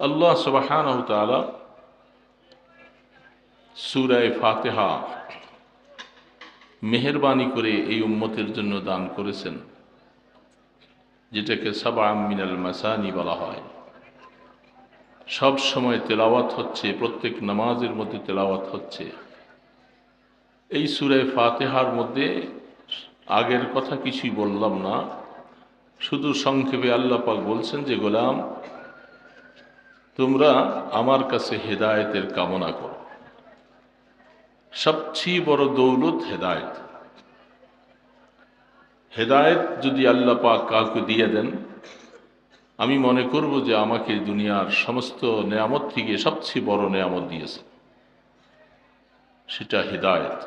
আল্লাহ সুবহানাহু ওয়া তাআলা সূরা ফাতিহা মেহেরবানি করে এই উম্মতের জন্য দান করেছেন, যেটাকে সাবআম মিনাল মাসানি বলা হয়। সব সময় তেলাওয়াত হচ্ছে, প্রত্যেক নামাজের মধ্যে তেলাওয়াত হচ্ছে। এই সূরা ফাতিহার মধ্যে আগের কথা কিছুই বললাম না, শুধু সংক্ষেপে আল্লাহ পাক বলছেন যে, গোলাম তোমরা আমার কাছে হেদায়েতের কামনা করো। সবচেয়ে বড় দৌলত হেদায়েত। হেদায়েত যদি আল্লাহ পাক কাউকে দিয়ে দেন, আমি মনে করব যে আমাকে দুনিয়ার সমস্ত নেয়ামত থেকে সবচেয়ে বড় নেয়ামত দিয়েছে, সেটা হেদায়েত।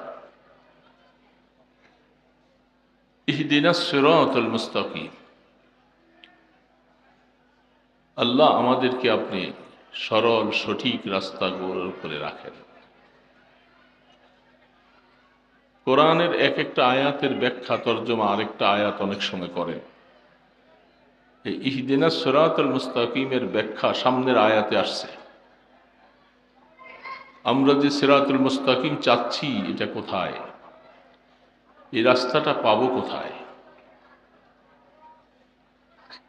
ইহদিনাস সিরাতাল মুস্তাকিম। আল্লাহ আমাদেরকে আপনি সরল সঠিক রাস্তাগুলোর উপরে রাখেন। কোরআনের এক একটা আয়াতের ব্যাখ্যা তর্জমা আরেকটা আয়াত অনেক সময় করেন। এই ইহদিনাস সিরাতাল মুস্তাকিমের ব্যাখ্যা সামনের আয়াতে আসছে। আমরা যে সিরাতুল মুস্তাকিম চাচ্ছি, এটা কোথায়? এই রাস্তাটা পাবো কোথায়?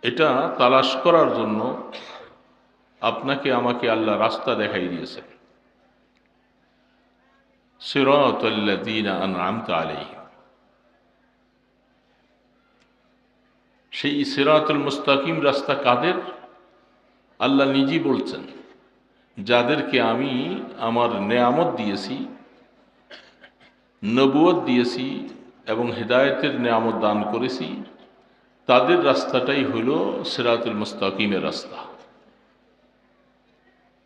এটা তালাশ করার জন্য আপনাকে আমাকে আল্লাহ রাস্তা দেখাই দিয়েছেন। সিরাতাল্লাযীনা আনআমতা আলাইহিম। সেই সিরাতুল মুস্তাকিম রাস্তা কাদের? আল্লাহ নিজেই বলছেন, যাদেরকে আমি আমার নেয়ামত দিয়েছি, নবুয়ত দিয়েছি এবং হেদায়েতের নেয়ামত দান করেছি, তাদের রাস্তাটাই হইল সিরাতুল মুস্তাকিমের রাস্তা,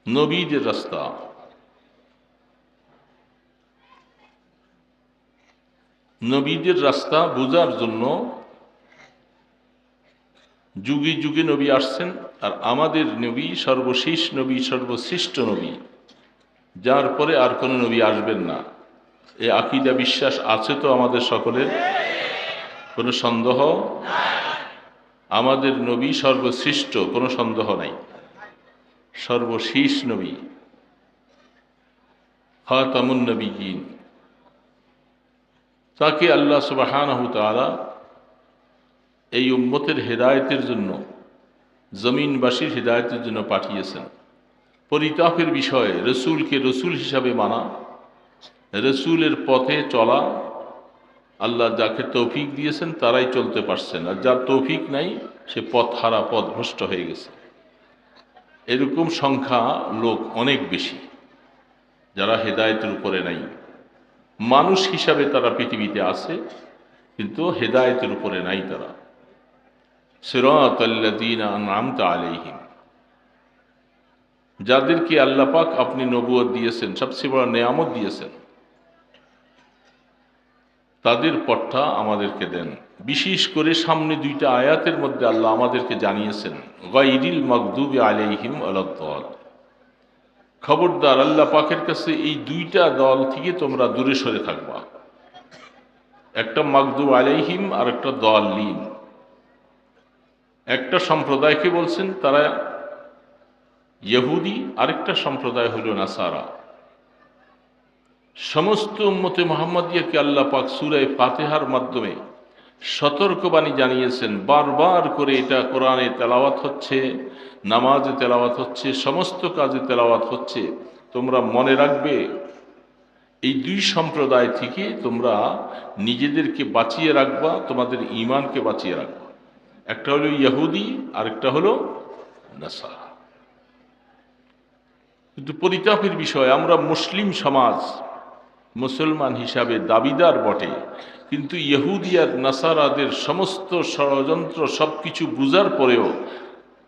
নবীদের রাস্তা। নবীদের রাস্তা বোঝার জন্য যুগে যুগে নবী আসছেন, আর আমাদের নবী সর্বশেষ নবী, সর্বশ্রেষ্ঠ নবী, যার পরে আর কোনো নবী আসবেন না। এই আকীদা বিশ্বাস আছে তো আমাদের সকলের? কোনো সন্দেহ? আমাদের নবী সর্বশ্রেষ্ঠ, কোনো সন্দেহ নাই। সর্বশেষ নবী, খাতামুন নবিয়্যিন। তাকে আল্লাহ সুবহানাহু ওয়া তাআলা এই উম্মতের হেদায়েতের জন্য, জমিনবাসীর হেদায়েতের জন্য পাঠিয়েছেন। পরিতাপের বিষয়ে রসুলকে রসুল হিসাবে মানা, রসুলের পথে চলা, আল্লাহ যাকে তৌফিক দিয়েছেন তারাই চলতে পারছেন, আর যার তৌফিক নাই সে পথহারা, পথভ্রষ্ট হয়ে গেছে। এরকম সংখ্যা লোক অনেক বেশি যারা হেদায়েতের উপরে নাই। মানুষ হিসাবে তারা পৃথিবীতে আছে, কিন্তু হেদায়েতের উপরে নাই তারা। সিরাতাল্লাযীনা আনআমতা আলাইহিম। যাদেরকে আল্লাহ পাক আপনি নবুয়ত দিয়েছেন, সবচেয়ে বড় নেয়ামত দিয়েছেন, তাদের পথটা আমাদেরকে দেন। বিশেষ করে সামনে দুইটা আয়াতের মধ্যে আল্লাহ আমাদেরকে জানিয়েছেন, গায়রিল মাগদুবি আলাইহিম ওয়ালাদ-দাল। খবরদার, আল্লাহ পাকের কাছে এই দুইটা দল থেকে তোমরা দূরে সরে থাকবা। একটা মাগদুব আলাইহিম আর একটা দাল্লিন। একটা সম্প্রদায়কে বলছেন তারা ইহুদি, আরেকটা সম্প্রদায় হলো নাসারা। সমস্ত উম্মতে মুহাম্মাদিয়াকে আল্লাহ পাক সূরা ফাতিহার মাধ্যমে সতর্কবাণী জানিয়েছেন। বারবার করে এটা কোরআনে তেলাওয়াত হচ্ছে, নামাজে তেলাওয়াত হচ্ছে, সমস্ত কাজে তেলাওয়াত হচ্ছে। তোমরা মনে রাখবে, এই দুই সম্প্রদায় থেকে তোমরা নিজেদেরকে বাঁচিয়ে রাখবা, তোমাদের ঈমানকে বাঁচিয়ে রাখবা। একটা হলো ইহুদি, আরেকটা হলো নাসারা। কিন্তু পরিতাপের বিষয়, আমরা মুসলিম সমাজ, মুসলমান হিসাবে দাবিদার বটে, কিন্তু ইহুদি আর নাসারাদের সমস্ত ষড়যন্ত্র সবকিছু বুঝার পরেও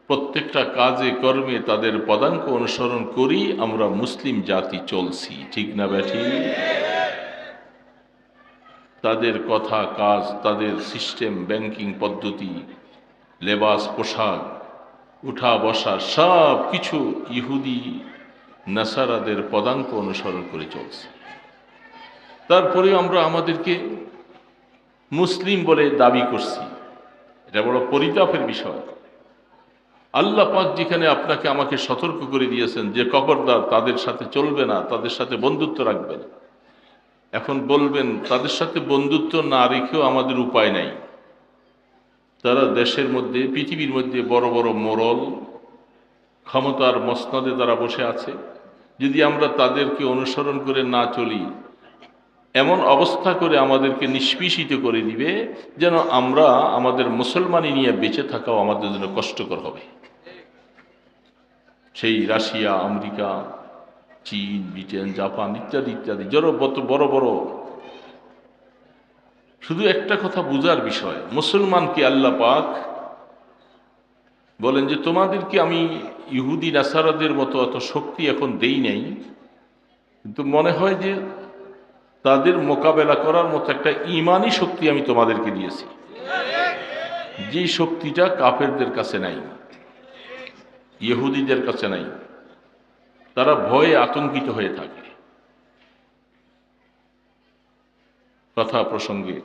প্রত্যেকটা কাজে কর্মে তাদের পদাঙ্ক অনুসরণ করি আমরা মুসলিম জাতি চলছি। ঠিক না ব্যাঠি? তাদের কথা, কাজ, তাদের সিস্টেম, ব্যাংকিং পদ্ধতি, লেবাস, পোশাক, উঠা বসা, সব কিছু ইহুদি নাসারাদের পদাঙ্ক অনুসরণ করে চলছে। তারপরেও আমরা আমাদেরকে মুসলিম বলে দাবি করছি। এটা বড় পরিতাপের বিষয়। আল্লাহ পাক যেখানে আপনাকে আমাকে সতর্ক করে দিয়েছেন যে খবরদার তাদের সাথে চলবে না, তাদের সাথে বন্ধুত্ব রাখবে না, এখন বলবেন তাদের সাথে বন্ধুত্ব না রেখেও আমাদের উপায় নাই। তারা দেশের মধ্যে, পৃথিবীর মধ্যে বড় বড় মোড়ল, ক্ষমতার মসনদে তারা বসে আছে। যদি আমরা তাদেরকে অনুসরণ করে না চলি, এমন অবস্থা করে আমাদেরকে নিষ্পেষিত করে দিবে যেন আমরা আমাদের মুসলমানি নিয়ে বেঁচে থাকাও আমাদের জন্য কষ্টকর হবে। সেই রাশিয়া, আমেরিকা, চীন, ব্রিটেন, জাপান ইত্যাদি ইত্যাদি বড় বড়। শুধু একটা কথা বুঝার বিষয়, মুসলমানকে আল্লাহ পাক বলেন যে তোমাদেরকে আমি ইহুদি নাসারাদের মতো অত শক্তি এখন দেই নাই, কিন্তু মনে হয় যে তাদের মোকাবেলা করার মতো একটা ঈমানি শক্তি আমি তোমাদেরকে দিয়েছি, যে শক্তিটা কাফেরদের কাছে নাই, ইহুদিদের কাছে নাই। তারা ভয়ে আতঙ্কিত হয়ে থাকে। কথা প্রসঙ্গে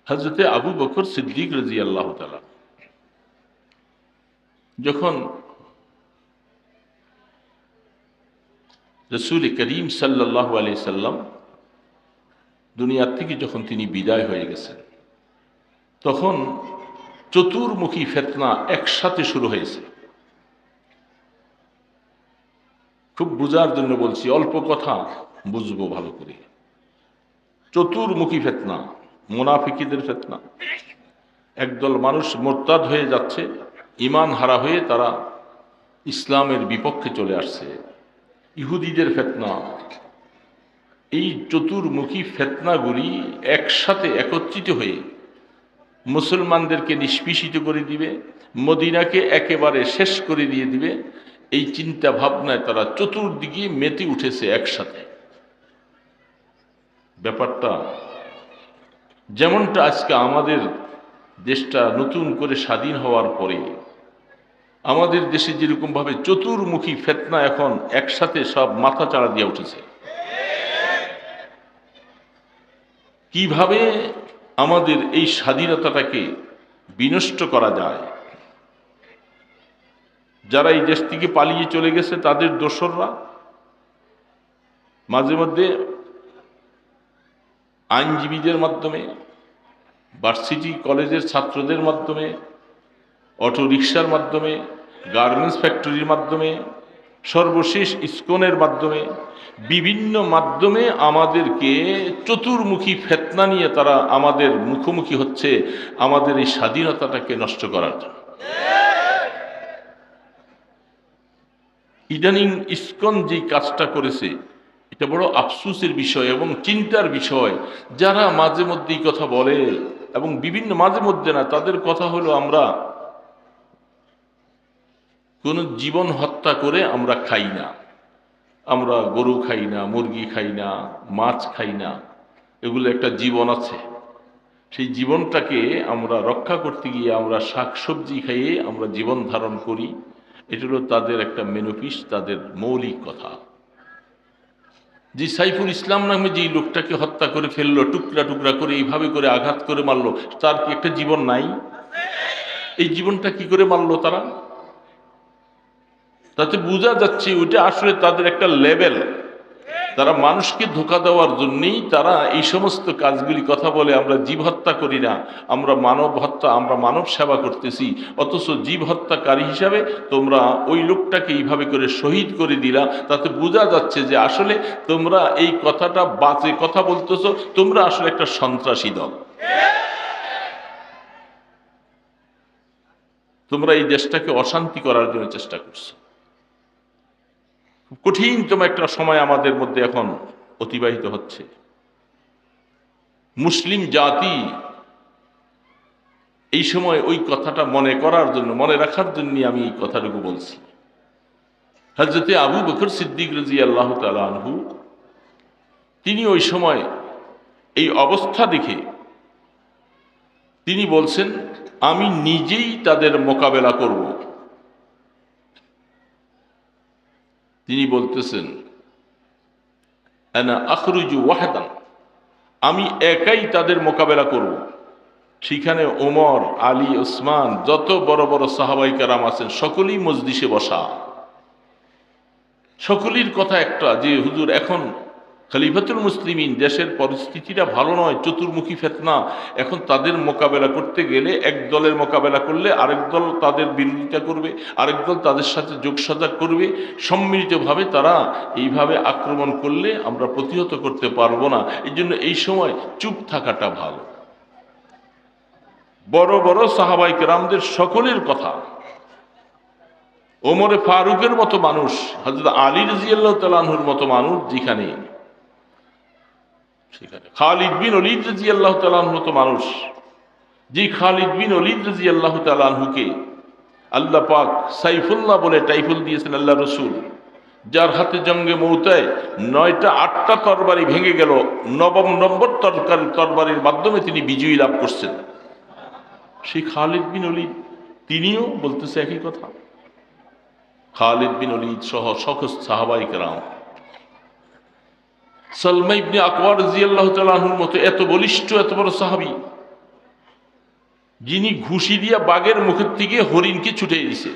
হযরতে আবু বকর সিদ্দিক রাদিয়াল্লাহু তাআলা যখন রাসূল করিম সাল্লাল্লাহু আলাইহি সাল্লাম দুনিয়ার থেকে যখন তিনি বিদায় হয়ে গেছেন, তখন চতুর্মুখী ফিতনা একসাথে শুরু হয়েছে। খুব বুঝার জন্য বলছি, অল্প কথা বুঝবো ভালো করে। চতুর্মুখী ফিতনা, মুনাফিকীদের ফিতনা। একদল মানুষ মুরতাদ হয়ে যাচ্ছে, ঈমান হারা হয়ে তারা ইসলামের বিপক্ষে চলে আসছে। ইহুদিদের ফিতনা। এই চতুর্মুখী ফিতনাগুলি একসাথে একত্রিত হয়ে মুসলমানদেরকে নিষ্পেষিত করে দিবে, মদিনাকে একেবারে শেষ করে দিয়ে দিবে। এই চিন্তা ভাবনায় তারা চতুর্দিকে মেতে উঠেছে একসাথে। ব্যাপারটা যেমনটা আজকে আমাদের দেশটা নতুন করে স্বাধীন হওয়ার পরে আমাদের দেশে যেরকমভাবে চতুর্মুখী ফিতনা এখন একসাথে সব মাথা চাড়া দিয়ে উঠেছে, কিভাবে আমাদের এই স্বাধীনতাটাকে বিনষ্ট করা যায়। যারা এই দেশ থেকে পালিয়ে চলে গেছে তাদের দোসররা মাঝে মধ্যে আইনজীবীদের মাধ্যমে, ভার্সিটি কলেজের ছাত্রদের মাধ্যমে, অটো রিকশার মাধ্যমে, গার্মেন্টস ফ্যাক্টরির মাধ্যমে, সর্বশেষ ইসকনের মাধ্যমে, বিভিন্ন মাধ্যমে আমাদেরকে চতুর্মুখী ফিতনা নিয়ে তারা আমাদের মুখোমুখি হচ্ছে আমাদের এই স্বাধীনতাটাকে নষ্ট করার জন্য। ইদানিং ইসকন যে কাজটা করেছে এটা বড় আফসোসের বিষয় এবং চিন্তার বিষয়। যারা মাঝে মধ্যেই কথা বলে এবং বিভিন্ন মাঝে মধ্যে না, তাদের কথা হলো আমরা কোন জীবন হত্যা করে আমরা খাই না, আমরা গরু খাই না, মুরগি খাই না, মাছ খাই না, এগুলো একটা জীবন আছে। সেই জীবনটাকে আমরা রক্ষা করতে গিয়ে আমরা শাকসবজি খাইয়ে আমরা জীবন ধারণ করি। এটা হলো তাদের একটা মেনোপিস, তাদের মৌলিক কথা। যে সাইফুল ইসলাম নামে যে লোকটাকে হত্যা করে ফেললো, টুকরা টুকরা করে এইভাবে করে আঘাত করে মারলো, তার কি একটা জীবন নাই? এই জীবনটা কি করে মারলো তারা? তাতে বোঝা যাচ্ছে ওইটা আসলে তাদের একটা লেভেল। তারা মানুষকে ধোঁকা দেওয়ার জন্যই তারা এই সমস্ত কাজগুলি কথা বলে। আমরা জীব হত্যা করি না, আমরা মানব হত্যা, আমরা মানব সেবা করতেছি, অথচ জীব হত্যাকারী হিসাবে তোমরা ওই লোকটাকে এইভাবে করে শহীদ করে দিলা। তাতে বোঝা যাচ্ছে যে আসলে তোমরা এই কথাটা বাজে কথা বলতেছো, তোমরা আসলে একটা সন্ত্রাসী দল। তোমরা এই দেশটাকে অশান্তি করার জন্য চেষ্টা করছো। কঠিনতম একটা সময় আমাদের মধ্যে এখন অতিবাহিত হচ্ছে। মুসলিম জাতি এই সময় ওই কথাটা মনে করার জন্য, মনে রাখার জন্য আমি এই কথাটুকু বলছি। হযরতে আবু বকর সিদ্দিক রাদিয়াল্লাহু তাআলা আনহু তিনি ওই সময় এই অবস্থা দেখে তিনি বলছেন, আমি নিজেই তাদের মোকাবেলা করব। তিনি বলতেছেন, আনা আখরুজু ওয়াহদান, আমি একাই তাদের মোকাবেলা করব। সেখানে ওমর, আলী, ওসমান, যত বড় বড় সাহাবাই কেরাম আছেন সকলেই মজলিসে বসা। সকলের কথা একটা, যে হুজুর এখন খলিফাতুল মুসলিমিন, দেশের পরিস্থিতিটা ভালো নয়, চতুর্মুখী ফিতনা, এখন তাদের মোকাবেলা করতে গেলে এক দলের মোকাবেলা করলে আরেক দল তাদের বিরোধিতা করবে, আরেক দল তাদের সাথে যোগসাজগ করবে, সম্মিলিতভাবে তারা এইভাবে আক্রমণ করলে আমরা প্রতিহত করতে পারবো না। এই জন্য এই সময় চুপ থাকাটা ভালো। বড় বড় সাহাবাই কেরামদের সকলের কথা, ওমরে ফারুকের মতো মানুষ, হযরত আলী রাদিয়াল্লাহু তাআলা আনহুর মতো মানুষ যেখানে, সেখানে খালিদ বিন ওলীদ রাদিয়াল্লাহু তাআলা আনহুর মতো মানুষ, যে খালিদ বিন ওলীদ রাদিয়াল্লাহু তাআলা আনহুকে আল্লাহ পাক সাইফুল্লাহ বলে টাইফুল দিয়েছেন আল্লাহ রসুল, যার হাতে জঙ্গে মৌতায় 9টা 8টা তরবারি ভেঙে গেল, 9ম নম্বর তরবারির মাধ্যমে তিনি বিজয়ী লাভ করছেন। সেই খালিদ বিন ওলীদ তিনিও বলতেছে একই কথা। খালিদ বিন ওলীদ সহ সকল সাহাবায়ে কেরাম, সালমা ইবনে আকওয়া রাদিয়াল্লাহু তাআলা আনহুর মতো এত বলিষ্ঠ, এত বড় সাহাবী, যিনি ঘুষি দিয়া বাঘের মুখের থেকে হরিণকে ছুটিয়ে দিছে,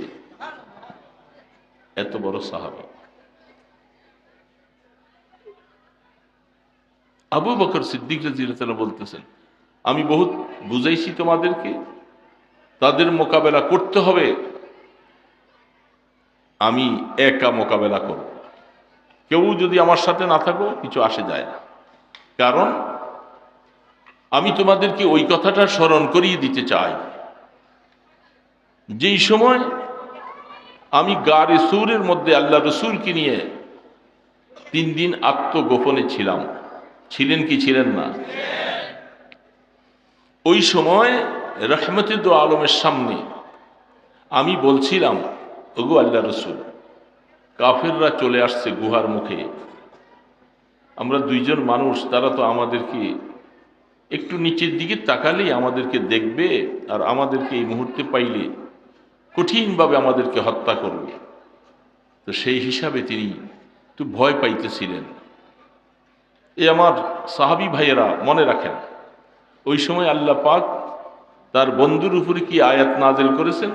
এত বড় সাহাবী। আবু বকর সিদ্দিক রাদিয়াল্লাহু তাআলা বলতেছেন, আমি বহুত বুঝাইছি তোমাদেরকে, তাদের মোকাবেলা করতে হবে, আমি একা মোকাবেলা করব, কেউ যদি আমার সাথে না থাকো কিছু আসে যায় না। কারণ আমি তোমাদেরকে ওই কথাটা স্মরণ করিয়ে দিতে চাই, যেই সময় আমি গারে সূরের মধ্যে আল্লাহ রসুলকে নিয়ে 3 দিন আত্মগোপনে ছিলেন কি ছিলেন না? ওই সময় রহমতে দো আলমের সামনে আমি বলছিলাম, ওগো আল্লাহ রসুল, কাফেররা চলে আসছে গুহার মুখে, আমরা 2 জন মানুষ, তারা তো আমাদেরকে একটু নিচের দিকে তাকালেই আমাদেরকে দেখবে, আর আমাদেরকে এই মুহূর্তে পাইলে কঠিনভাবে আমাদেরকে হত্যা করবে। তো সেই হিসাবে তিনি একটু ভয় পাইতেছিলেন। আমার সাহাবী ভাইয়েরা মনে রাখেন, ওই সময় আল্লাহ পাক তার বন্ধুর উপরে কি আয়াত নাযিল করেছেন?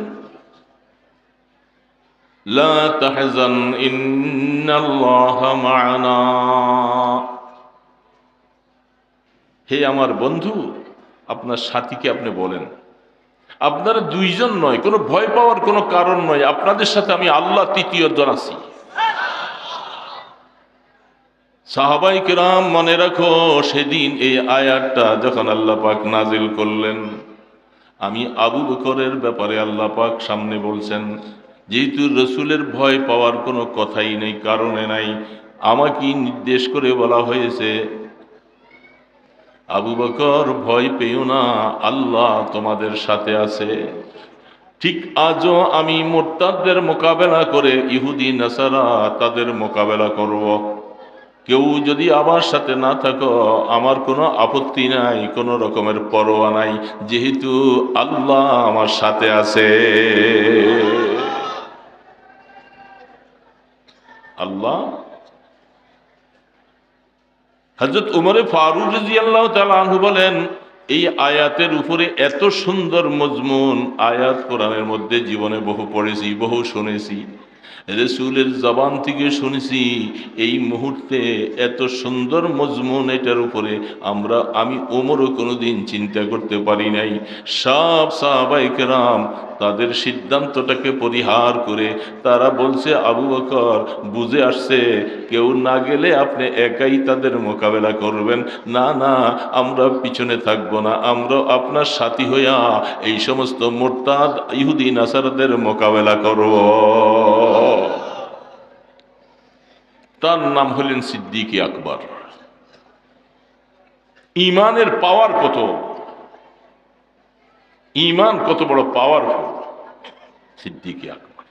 লা তাহজান ইন্নাল্লাহা মা'ানা। হে আমার বন্ধু, আপনার সাথীকে আপনি বলেন, আপনারা 2 জন নয়, কোনো ভয় পাওয়ার কোনো কারণ নয়, আপনাদের সাথে আমি আল্লাহ 3য় জন আছি। সাহাবাই কেরাম মনে রাখো, সেদিন এই আয়াতটা যখন আল্লাহ পাক নাজিল করলেন, আমি আবু বকরের ব্যাপারে আল্লাহ পাক সামনে বলছেন, যেহেতু রসুলের ভয় পাওয়ার কোনো কথাই নেই, কারণে নাই, আমাকে নির্দেশ করে বলা হয়েছে, আবু বকর ভয় পেও না, আল্লাহ তোমাদের সাথে আছে। ঠিক আজও আমি মুরতাদদের মোকাবেলা করে ইহুদি নাসারা তাদের মোকাবেলা করব। কেউ যদি আমার সাথে না থাকো আমার কোনো আপত্তি নাই, কোনো রকমের পরোয়া নাই, যেহেতু আল্লাহ আমার সাথে আছে। আল্লাহ। হযরত উমরে ফারুক রাদিয়াল্লাহু তাআলা আনহু বলেন, এই আয়াতের উপরে এত সুন্দর মজমুন আয়াত কোরআনের মধ্যে জীবনে বহু পড়েছি, বহু শুনেছি, রাসূলের জবান থেকে শুনেছি, এই মুহূর্তে এত সুন্দর মজমুন এটার উপরে আমি ওমরও কোনোদিন চিন্তা করতে পারি নাই। সব সাহাবায়ে কেরাম তাদের সিদ্ধান্তটাকে পরিহার করে তারা বলছে, আবু বকর বুঝে আসছে, কেউ না গেলে আপনি একাই তাদের মোকাবেলা করবেন, না না আমরা পিছনে থাকবো না, আমরা আপনার সাথী হইয়া এই সমস্ত মুরতাদ ইহুদি নাসারাদের মোকাবেলা করব। তার নাম হলেন সিদ্দিক আকবর। ইমানের পাওয়ার কত, ইমান কত বড় পাওয়ারফুল সিদ্দিক আকবর।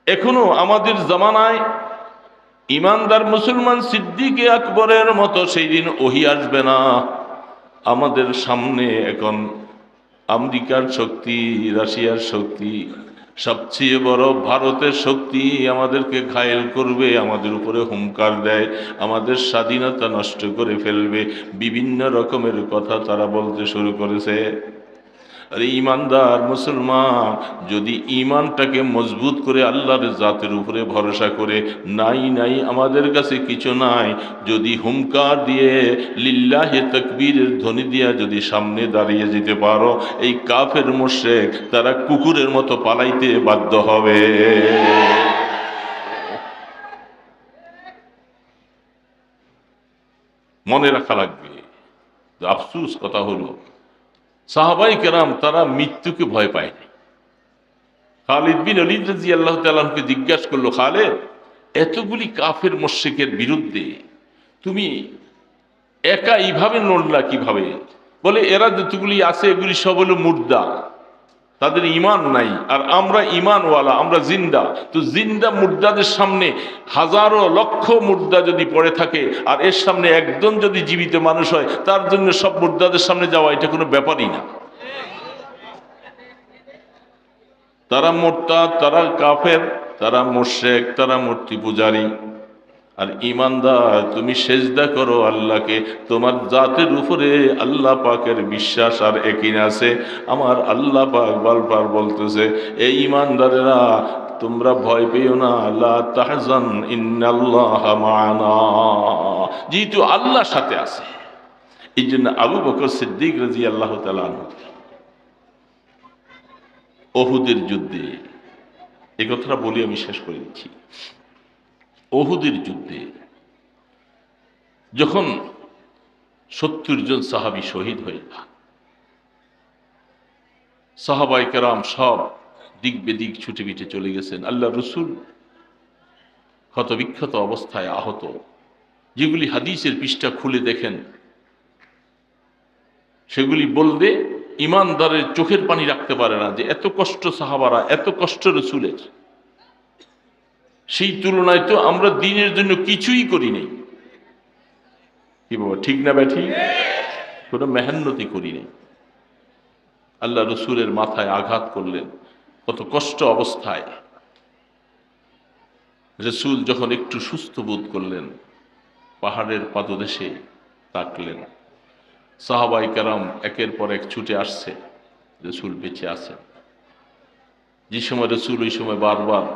এখনো আমাদের জামানায় ইমানদার মুসলমান সিদ্দিক আকবরের মতো সেই দিন ওহী আসবে না। আমাদের সামনে এখন আমেরিকার শক্তি, রাশিয়ার শক্তি, সবচেয়ে বড় ভারতের শক্তি আমাদেরকে ঘায়েল করবে, আমাদের উপরে হুঙ্কার দেয়, আমাদের স্বাধীনতা নষ্ট করে ফেলবে, বিভিন্ন রকমের কথা তারা বলতে শুরু করেছে। আরে ইমানদার মুসলমান যদি ইমানটাকে মজবুত করে আল্লাহর জাতের উপরে ভরসা করে, নাই নাই আমাদের কাছে কিছু নাই, যদি হুঙ্কার দিয়ে লিল্লাহে তাকবীরের ধ্বনি দিয়া যদি সামনে দাঁড়িয়ে যেতে পারো, এই কাফের মুশরিক তারা কুকুরের মতো পালাইতে বাধ্য হবে। মনে রাখা লাগবে। আফসোস কথা হলো সাহাবাই কেরাম তারা মৃত্যুকে ভয় পায়নি। খালিদ বিন ওলীদ রাদিয়াল্লাহু তাআলা আনহুকে জিজ্ঞাসা করলো, খালিদ, এতগুলি কাফের মুশরিকের বিরুদ্ধে তুমি একা এইভাবে লড়লা কিভাবে? বলে, এরা যতগুলি আছে এগুলি সব হলো মুর্দা, তাদের ঈমান নাই, আর আমরা ঈমানওয়ালা, আমরা জিন্দা। তো জিন্দা মুর্দাদের সামনে হাজারো লক্ষ মুর্দা যদি পড়ে থাকে, আর এর সামনে একজন যদি জীবিত মানুষ হয়, তার জন্য সব মুর্দাদের সামনে যাওয়া এটা কোনো ব্যাপারই না। তারা মুরতাদ, তারা কাফের, তারা মুশরিক, তারা মূর্তি পূজারী। আর ঈমানদার তুমি সেজদা করো আল্লাহকে, তোমার জাতের উপরে আল্লাহ পাকের বিশ্বাস আর ইয়াকিন আছে। আমার আল্লাহ পাক বারবার বলতেছে, এই ঈমানদারেরা তোমরা ভয় পেও না, লা তাহজান ইন্নাল্লাহা মা'ানা, যেহেতু আল্লাহ সাথে আছে। এই জন্য আবু বকর সিদ্দিক রাদিয়াল্লাহু তাআলা আনহু উহুদের যুদ্ধে, এই কথাটা বলি আমি শেষ করে দিচ্ছি। উহুদের যুদ্ধে যখন 70 জন সাহাবী শহীদ হয়ে যান, সাহাবায়ে কেরাম সব দিক বেদিক ছুটে পিটে চলে গেছেন। আল্লাহ রসুল ক্ষতবিক্ষত অবস্থায় আহত, যেগুলি হাদিসের পৃষ্ঠা খুলে দেখেন সেগুলি বললে ইমানদারের চোখের পানি রাখতে পারে না, যে এত কষ্ট সাহাবারা, এত কষ্ট রসুলের, সেই তুলনায় তো আমরা দ্বীনের জন্য কিছুই করি নাই। কি বাবা, ঠিক না ব্যাঠি? কোনো মেহনতি করি নাই। আল্লাহ রসুলের মাথায় আঘাত করলেন, কত কষ্ট অবস্থায়। রসুল যখন একটু সুস্থ বোধ করলেন, পাহাড়ের পাদদেশে তাকলেন, সাহাবায়ে কেরাম একের পর এক ছুটে আসছে, রসুল বেঁচে আছেন। যে সময় রসুল ওই সময় বারবার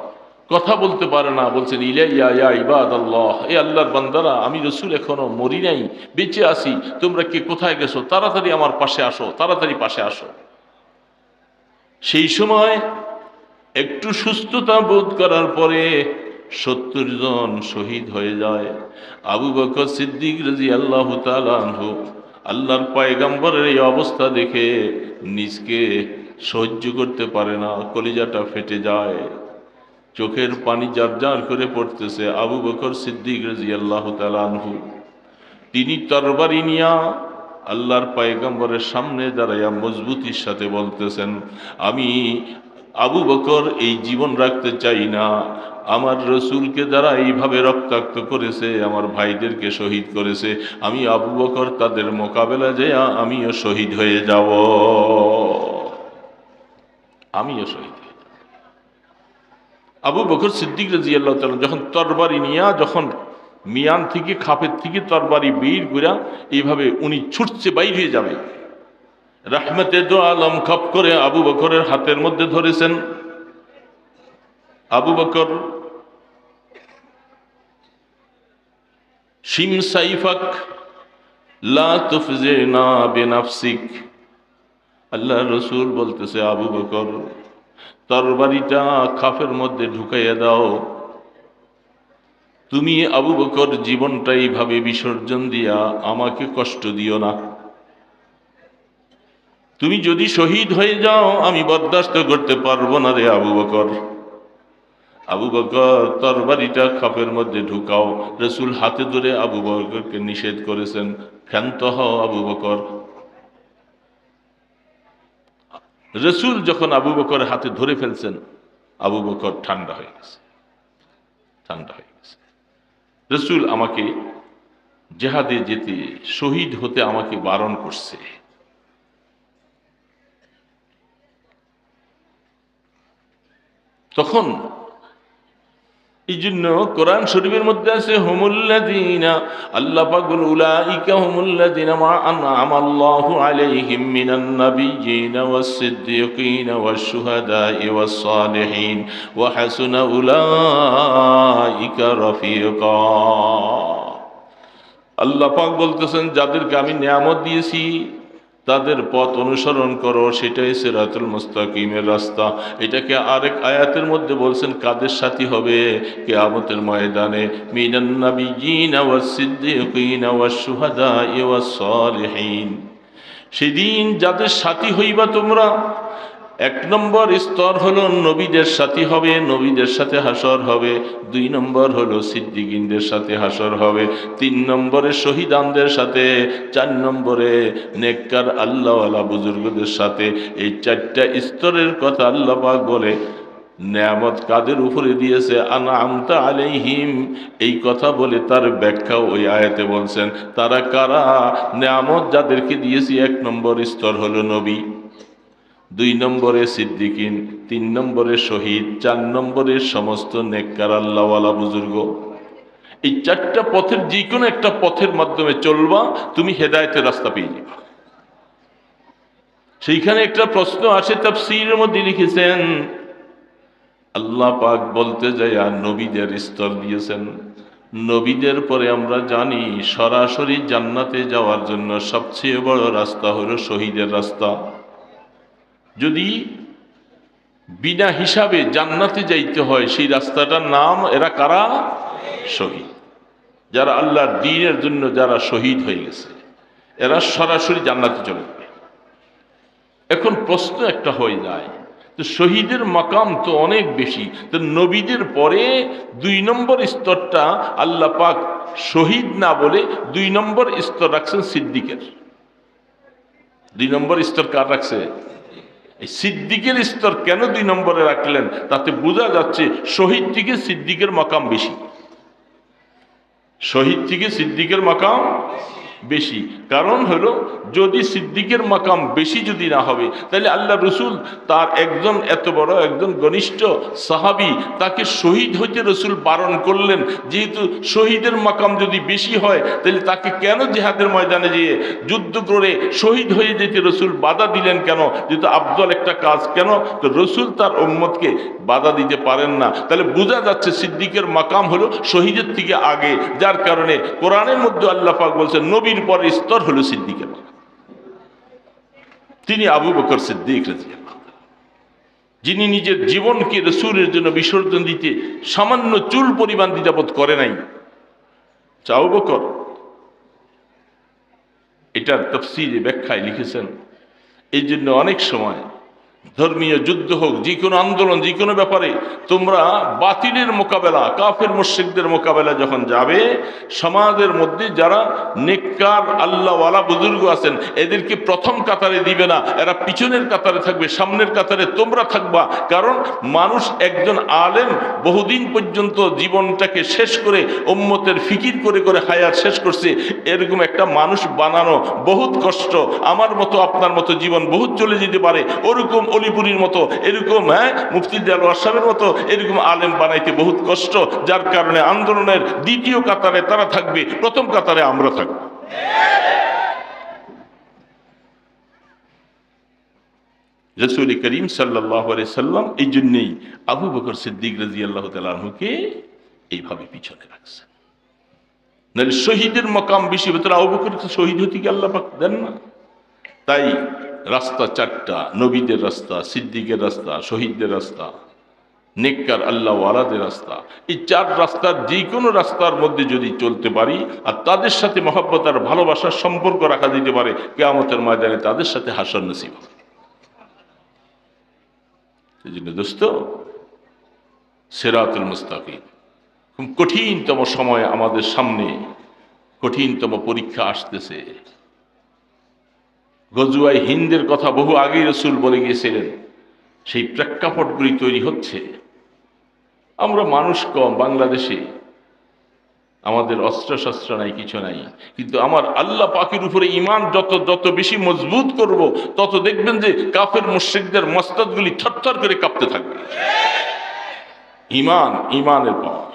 কথা বলতে পারে না, বলছেন, ইলাইয়া ইয়া ইবাদাল্লাহ, এ আল্লাহর বান্দারা, আমি রসুল এখনো মরি নাই, বেঁচে আছি, তোমরা কে কোথায় গেছো, তাড়াতাড়ি আমার পাশে আসো, তাড়াতাড়ি পাশে আসো। সেই সময় একটু সুস্থতা বোধ করার পরে 70 জন শহীদ হয়ে যায়। আবু বকর সিদ্দিক রাদিয়াল্লাহু তাআলা আনহু আল্লাহর পয়গম্বরের এই অবস্থা দেখে নিজকে সহ্য করতে পারে না, কলিজাটা ফেটে যায়, চোখের পানি জার জার করে পড়তেছে। আবু বকর সিদ্দিক রাদিয়াল্লাহু তাআলা আনহু তিনি তরবারি নিয়া আল্লাহর পয়গম্বরের সামনে দাঁড়াইয়া মজবুতির সাথে বলতেছেন, আমি আবু বকর এই জীবন রাখতে চাই না, আমার রসুলকে যারা এইভাবে রক্তাক্ত করেছে, আমার ভাইদেরকে শহীদ করেছে, আমি আবু বকর তাদের মোকাবেলা যেয়ে আমিও শহীদ হয়ে যাব, আমিও শহীদ হয়ে যাব। আবু বকর সিদ্দিক রাদিয়াল্লাহু তাআলা যখন তরবারি নিয়া, যখন মিয়ান থেকে, খাপের থেকে তরবারি বের কইরা এইভাবে উনি ছুটছে, বাইর হয়ে যাবে, রাহমতে দো আলম খপ করে আবু বকরের হাতের মধ্যে ধরেছেন। আবু বকর, শিম সাইফাক লা তুফজিনা বিনাফসিক, আল্লাহ রসুল বলতেছে, আবু বকর তরবারিটা খাপের মধ্যে ঢুকাইয়া দাও, তুমি আবু বকর জীবনটা এইভাবে বিসর্জন দিয়া আমাকে কষ্ট দিও না, তুমি যদি শহীদ হয়ে যাও আমি বরদাস্ত করতে পারবো না রে আবু বকর। আবু বকর তরবারিটা খাপের মধ্যে ঢুকাও। রসুল হাতে ধরে আবু বকরকে নিষেধ করেছেন, ক্ষান্ত হও আবু বকর। রসুল যখন আবু বকর হাতে ধরে ফেলছেন, আবু বকর ঠান্ডা হয়ে গেছে, ঠান্ডা হয়ে গেছে। রসুল আমাকে জেহাদে যেতে, শহীদ হতে আমাকে বারণ করছে। তখন এই জন্য কোরআন শরীফের মধ্যে আছে হুমুল্লাযীনা, আল্লাহ পাক বলেন উলাইকা হুমুল্লাযীনা মা আনআমাল্লাহু আলাইহিম মিনান নাবিয়্যিনা ওয়াস-সিদ্দীকিনা ওয়াশ-শুহাদা'i ওয়াস-সালিহিন ওয়া হাসুনা উলাইকা রাফীকা। আল্লাহ পাক বলতেছেন যাদেরকে আমি নিয়ামত দিয়েছি তাদের পথ অনুসরণ করো, সেটাই সিরাতুল মুস্তাকিমের রাস্তা। এটাকে আরেক আয়াতের মধ্যে বলছেন কাদের সাথী হবে কিয়ামতের ময়দানে, মিনান নাবিয়্যিনা ওয়াস-সিদ্দীকিনা ওয়াশ-শুহাদা'i ওয়াস-সালিহিন। সেদিন যাদের সাথী হইবা তোমরা, এক নম্বর স্তর হলো নবীদের সাথী হবে, নবীদের সাথে হাসর হবে। দুই নম্বর হলো সিদ্দিকিনদের সাথে হাসর হবে। তিন নম্বরে শহীদানদের সাথে। চার নম্বরে নেককার আল্লাহওয়ালা বুজুর্গদের সাথে। এই চারটা স্তরের কথা আল্লাহ পাক বলে নেয়ামত কাদের উপরে দিয়েছে আনআমতা আলাইহিম, এই কথা বলে তার ব্যাখ্যা ওই আয়াতে বলছেন। তারা কারা? নেয়ামত যাদেরকে দিয়েছি, এক নম্বর স্তর হলো নবী, দুই নম্বরে সিদ্দিকিন, তিন নম্বরে শহীদ, চার নম্বরে সমস্ত নেককার আল্লাহওয়ালা বুজুর্গ। এই চারটা পথের যে কোনো একটা পথের মাধ্যমে চলবা, তুমি হেদায়েতের রাস্তা পেয়ে যাবে। সেইখানে একটা প্রশ্ন আসে, তাফসীরের মধ্যে লিখেছেন আল্লাহ পাক বলতে যায় আর নবীদের স্তর দিয়েছেন। নবীদের পরে আমরা জানি সরাসরি জান্নাতে যাওয়ার জন্য সবচেয়ে বড় রাস্তা হলো শহীদের রাস্তা। যদি বিনা হিসাবে জান্নাতে যাইতে হয়, সেই রাস্তাটার নাম, এরা কারা? শহীদ। যারা আল্লাহর দ্বীনের জন্য যারা শহীদ হয়ে গেছে, এরা সরাসরি জান্নাতে চলে যাবে। এখন প্রশ্ন একটা হয়ে যায়, তো শহীদের মাকাম তো অনেক বেশি, তো নবীদের পরে দুই নম্বর স্তরটা আল্লাহ পাক শহীদ না বলে দুই নম্বর স্তর রাখছেন সিদ্দিকের। দুই নম্বর স্তর কার রাখছে? এই সিদ্দিকের স্তর কেন দুই নম্বরে রাখলেন? তাতে বোঝা যাচ্ছে শহীদ থেকে সিদ্দিকের মাকাম বেশি। শহীদ থেকে সিদ্দিকের মাকাম বেশি। কারণ হলো যদি সিদ্দিকের মাকাম বেশি যদি না হবে, তাহলে আল্লাহ রসুল তার একজন এত বড় একজন ঘনিষ্ঠ সাহাবী, তাকে শহীদ হইতে রসুল বারণ করলেন। যেহেতু শহীদের মাকাম যদি বেশি হয়, তাহলে তাকে কেন জিহাদের ময়দানে যেয়ে যুদ্ধ করে শহীদ হয়ে যেতে রসুল বাধা দিলেন কেন? যেহেতু আফদল একটা কাজ, কেন? তো রসুল তার উম্মতকে বাধা দিতে পারেন না। তাহলে বোঝা যাচ্ছে সিদ্দিকের মাকাম হলো শহীদের থেকে আগে। যার কারণে কোরআনের মধ্যে আল্লাহ পাক বলছেন নবীর পরে স্তর হলো সিদ্দিকের মাকাম। তিনি আবু বকর সিদ্দিক রাদিয়াল্লাহু তাআলা, যিনি নিজের জীবনকে রসুলের জন্য বিসর্জন দিতে সামান্য চুল পরিমাণ দ্বিধাবোধ করে নাই। আবু বকর এটার তাফসীরে ব্যাখ্যায় লিখেছেন, এই জন্য অনেক সময় ধর্মীয় যুদ্ধ হোক, যে কোনো আন্দোলন, যে কোনো ব্যাপারে তোমরা বাতিলের মোকাবেলা, কাফের মুশরিকদের মোকাবেলা যখন যাবে, সমাজের মধ্যে যারা নেককার আল্লাহওয়ালা বুজুর্গ আছেন, এদেরকে প্রথম কাতারে দিবে না, এরা পিছনের কাতারে থাকবে, সামনের কাতারে তোমরা থাকবা। কারণ মানুষ একজন আলেম বহুদিন পর্যন্ত জীবনটাকে শেষ করে উম্মতের ফিকির করে করে হায়াত শেষ করছে, এরকম একটা মানুষ বানানো বহুত কষ্ট। আমার মতো আপনার মতো জীবন বহুত চলে যেতে পারে, ওরকম অলিপুরির মতো, এরকম মুফতি দেলোয়ার সাহেবের মতো এরকম আলেম বানাইতে বহুত কষ্ট। যার কারণে আন্দোলনের দ্বিতীয় কাতারে তারা থাকবে, প্রথম কাতারে আমরা থাকব। রাসূল করিম সাল্লাল্লাহু আলাইহি সাল্লাম এই জন্যই আবু বকর সিদ্দিক রাদিয়াল্লাহু তাআলা আনহুকে এইভাবে পিছনে রাখছেন। নাহলে শহীদের মাকাম বেশি, ভেতরে আবু বকরকে শহীদ হতে কি আল্লাহ পাক দেন না? তাই রাস্তা চারটা, নবীদের রাস্তা, সিদ্দিকের রাস্তা, শহীদদের রাস্তা, নেককার আল্লাহওয়ালাদের রাস্তা। এই চার রাস্তার যে কোনো রাস্তার মধ্যে যদি চলতে পারি আর তাদের সাথে মহব্বত আর ভালোবাসার সম্পর্ক রাখা যেতে পারে, কিয়ামতের ময়দানে তাদের সাথে হাসর নসিব হবে। এই জন্য দোস্ত, সিরাতুল মুস্তাকিম খুব কঠিনতম সময় আমাদের সামনে, কঠিনতম পরীক্ষা আসতেছে। গজওয়ায়ে হিন্দের কথা বহু আগেই রাসূল বলে গিয়েছিলেন, সেই প্রেক্ষাপটগুলি তৈরি হচ্ছে। আমরা মানুষ কম, বাংলাদেশে আমাদের অস্ত্রশস্ত্র নাই, কিছু নাই, কিন্তু আমার আল্লাহ পাকের উপরে ঈমান যত যত বেশি মজবুত করব, তত দেখবেন যে কাফের মুশরিকদের মস্তকগুলি থরথর করে কাঁপতে থাকবে। ইমানের পাওয়ার।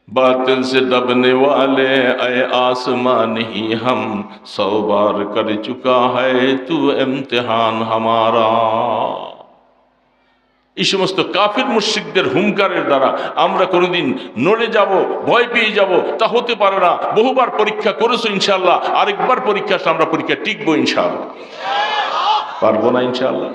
बातिल से दबने वाले ऐ आसमां नहीं हम 100 बार कर चुका है तू इम्तिहान हमारा। এই সমস্ত কাফির মুশরিকদের হুঙ্কারের দ্বারা আমরা কোনোদিন নড়ে যাব, ভয় পেয়ে যাব, তা হতে পারে না। বহুবার পরীক্ষা করেছো ইনশাআল্লাহ, আরেকবার পরীক্ষা আমরা পরীক্ষা টিকবো ইনশাআল্লাহ। পারবো না ইনশাআল্লাহ?